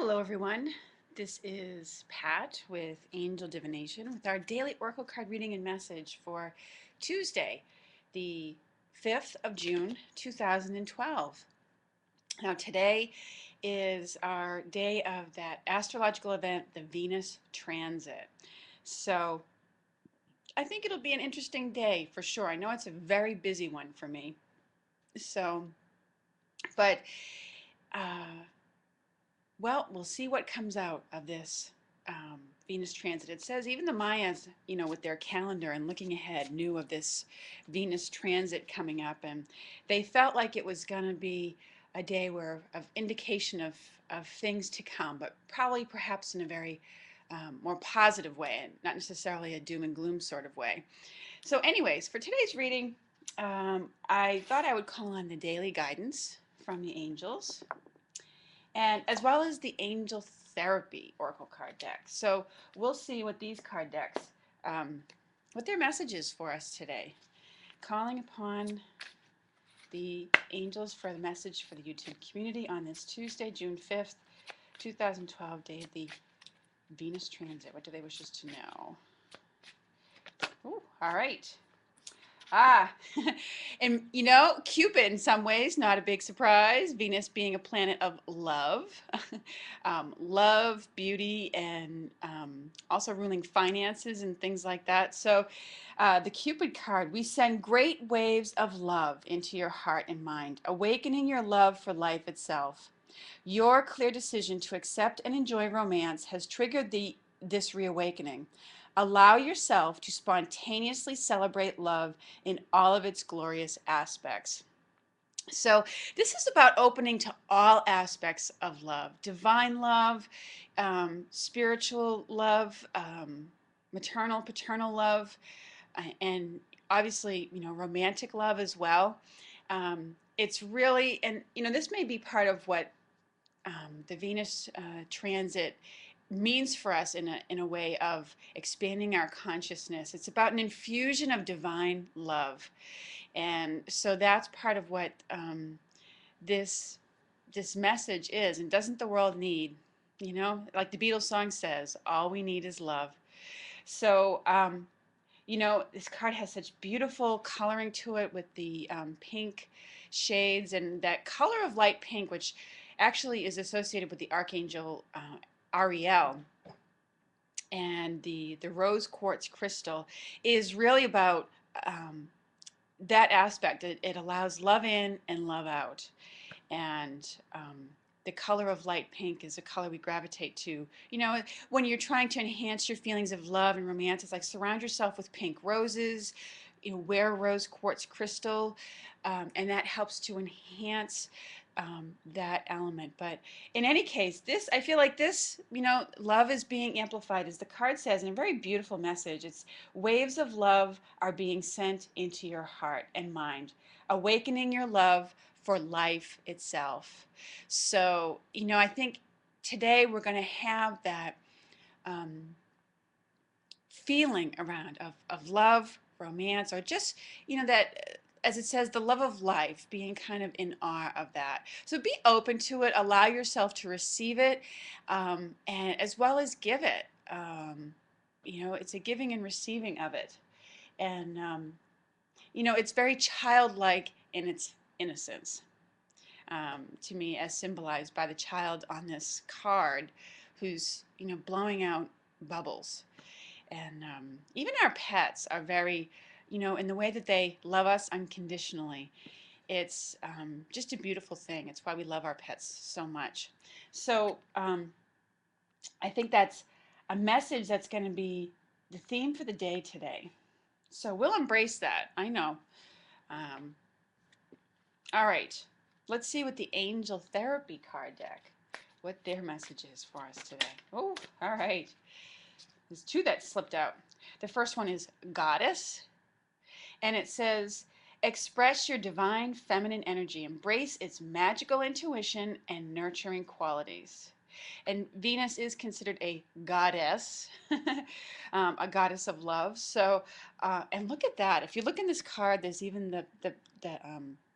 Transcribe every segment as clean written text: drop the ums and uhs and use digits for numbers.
Hello everyone, this is Pat with Angel Divination with our daily Oracle card reading and message for Tuesday, the 5th of June 2012. Now today is our day of that astrological event, the Venus transit. So I think it'll be an interesting day for sure. I know it's a very busy one for me. So, but uh, Well, we'll see what comes out of this Venus transit. It says even the Mayas, with their calendar and looking ahead, knew of this Venus transit coming up, and they felt like it was going to be a day where of indication of things to come, but probably perhaps in a very more positive way, and not necessarily a doom and gloom sort of way. So, anyways, for today's reading, I thought I would call on the daily guidance from the angels and as well as the Angel Therapy Oracle card deck. So we'll see what these card decks, what their message is for us today. Calling upon the angels for the message for the YouTube community on this Tuesday, June 5th, 2012, day of the Venus transit. What do they wish us to know? Ooh, all right. Ah, and Cupid in some ways, not a big surprise. Venus being a planet of love, love, beauty, and also ruling finances and things like that. So, the Cupid card, we send great waves of love into your heart and mind, awakening your love for life itself. Your clear decision to accept and enjoy romance has triggered this reawakening. Allow yourself to spontaneously celebrate love in all of its glorious aspects. So, this is about opening to all aspects of love: divine love, spiritual love, maternal, paternal love, and obviously, romantic love as well. It's really, and this may be part of what the Venus transit means for us in a way of expanding our consciousness. It's about an infusion of divine love, and so that's part of what this this message is. And doesn't the world need, like the Beatles song says, all we need is love. So this card has such beautiful coloring to it with the pink shades and that color of light pink, which actually is associated with the Archangel Ariel. And the rose quartz crystal is really about that aspect. It allows love in and love out. And the color of light pink is a color we gravitate to. When you're trying to enhance your feelings of love and romance, it's like surround yourself with pink roses, wear rose quartz crystal, and that helps to enhance that element. But in any case, I feel like this, love is being amplified, as the card says, in a very beautiful message. It's waves of love are being sent into your heart and mind, awakening your love for life itself. So, I think today we're going to have that feeling around of love, romance, or just, that, as it says, the love of life, being kind of in awe of that. So be open to it, allow yourself to receive it, and as well as give it. It's a giving and receiving of it. And, it's very childlike in its innocence, to me, as symbolized by the child on this card who's, blowing out bubbles. And even our pets are very, in the way that they love us unconditionally. It's just a beautiful thing. It's why we love our pets so much. So I think that's a message that's going to be the theme for the day today. So we'll embrace that. I know. Um, all right. Let's see what the Angel Therapy card deck, what their message is for us today. Oh, all right. There's two that slipped out. The first one is Goddess, and it says, express your divine feminine energy, embrace its magical intuition and nurturing qualities. And Venus is considered a goddess, a goddess of love. So, and look at that. If you look in this card, there's even the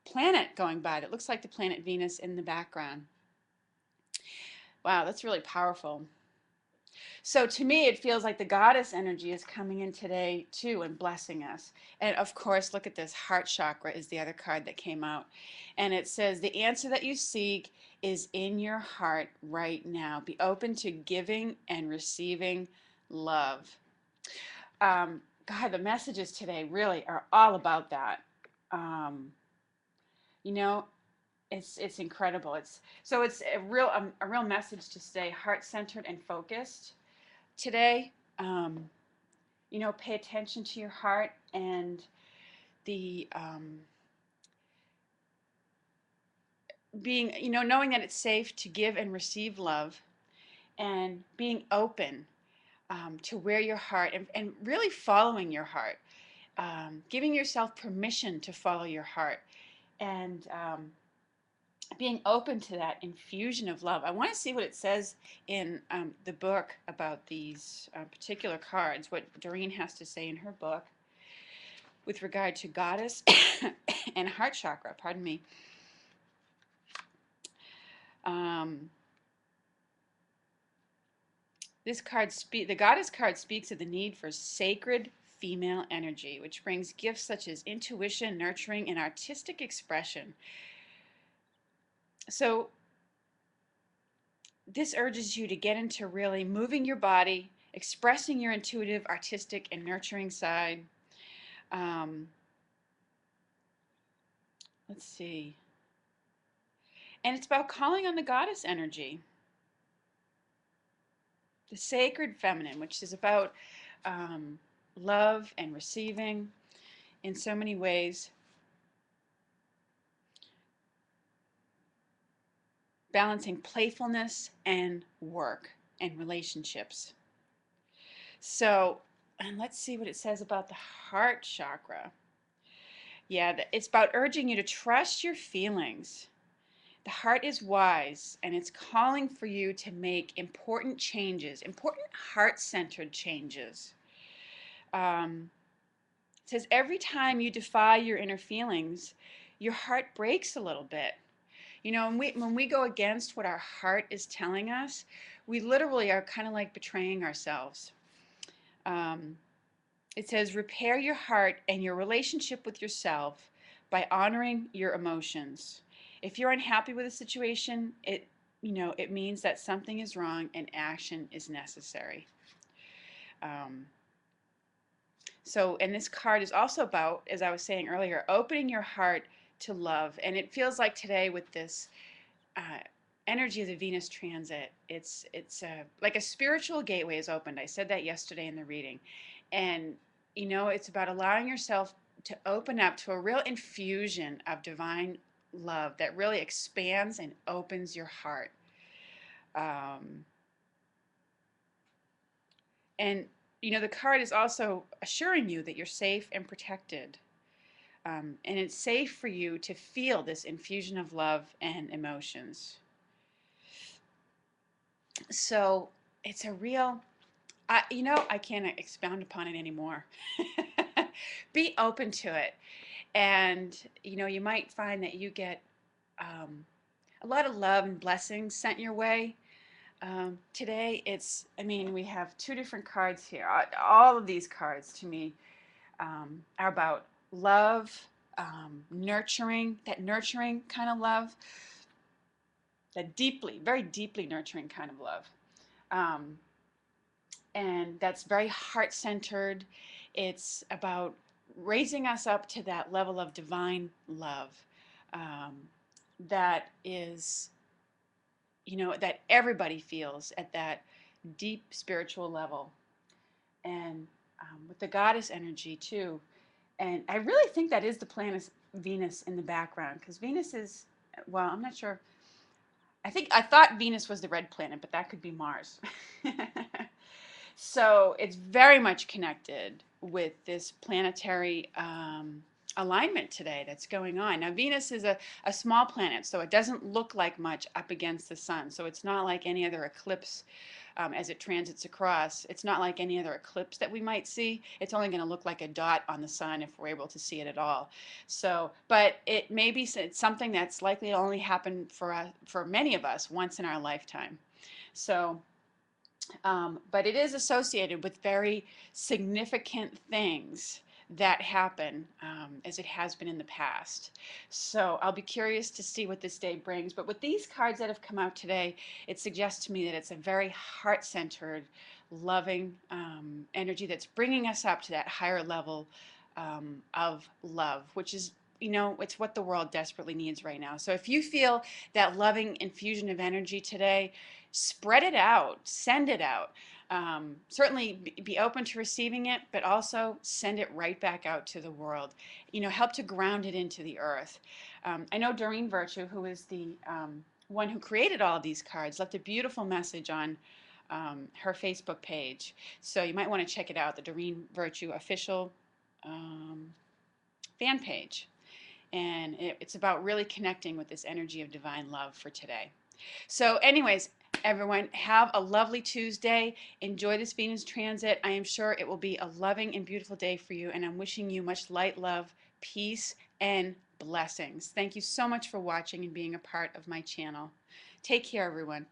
planet going by that looks like the planet Venus in the background. Wow, that's really powerful. So to me, it feels like the goddess energy is coming in today too and blessing us. And of course, look at this. Heart chakra is the other card that came out. And it says, the answer that you seek is in your heart right now. Be open to giving and receiving love. God, the messages today really are all about that. Um, you know, it's incredible. It's a real message to stay heart centered and focused today. Pay attention to your heart and the being, knowing that it's safe to give and receive love and being open to where your heart and really following your heart, giving yourself permission to follow your heart and being open to that infusion of love. I want to see what it says in the book about these particular cards, what Doreen has to say in her book with regard to goddess and heart chakra, pardon me. Um, the goddess card speaks of the need for sacred female energy, which brings gifts such as intuition, nurturing, and artistic expression. So this urges you to get into really moving your body, expressing your intuitive, artistic, and nurturing side. Um, let's see. And it's about calling on the goddess energy, the sacred feminine, which is about love and receiving in so many ways, balancing playfulness and work and relationships. So, and let's see what it says about the heart chakra. Yeah, it's about urging you to trust your feelings. The heart is wise and it's calling for you to make important changes, important heart centered changes. It says every time you defy your inner feelings, your heart breaks a little bit. When we go against what our heart is telling us, we literally are kind of like betraying ourselves. Um, it says repair your heart and your relationship with yourself by honoring your emotions. If you're unhappy with a situation, it means that something is wrong and action is necessary. Um, and this card is also about, as I was saying earlier, opening your heart to love. And it feels like today with this energy of the Venus transit, it's like a spiritual gateway is opened. I said that yesterday in the reading. And, it's about allowing yourself to open up to a real infusion of divine love that really expands and opens your heart. And the card is also assuring you that you're safe and protected. And it's safe for you to feel this infusion of love and emotions. So it's a real, I can't expound upon it anymore. Be open to it. And, you might find that you get a lot of love and blessings sent your way. Today, we have two different cards here. All of these cards to me are about love, that nurturing kind of love, that deeply, very deeply nurturing kind of love. Um, and that's very heart centered. It's about raising us up to that level of divine love um, that is, that everybody feels at that deep spiritual level. And with the goddess energy too. And I really think that is the planet Venus in the background, because Venus is, well, I'm not sure. I thought Venus was the red planet, but that could be Mars. So it's very much connected with this planetary alignment today that's going on. Now, Venus is a small planet, so it doesn't look like much up against the sun. So it's not like any other eclipse as it transits across. It's not like any other eclipse that we might see. It's only going to look like a dot on the sun if we're able to see it at all. So, but it may be it's something that's likely to only happen for many of us once in our lifetime. So, but it is associated with very significant things that happen as it has been in the past. So I'll be curious to see what this day brings. But with these cards that have come out today, it suggests to me that it's a very heart-centered, loving energy that's bringing us up to that higher level of love, which is, you know, it's what the world desperately needs right now. So if you feel that loving infusion of energy today, spread it out, send it out. Certainly be open to receiving it, but also send it right back out to the world. You know, help to ground it into the earth. I know Doreen Virtue, who is the one who created all of these cards, left a beautiful message on her Facebook page. So you might want to check it out, the Doreen Virtue official fan page. And it's about really connecting with this energy of divine love for today. So anyways, everyone, have a lovely Tuesday. Enjoy this Venus transit. I am sure it will be a loving and beautiful day for you, and I'm wishing you much light, love, peace, and blessings. Thank you so much for watching and being a part of my channel. Take care, everyone.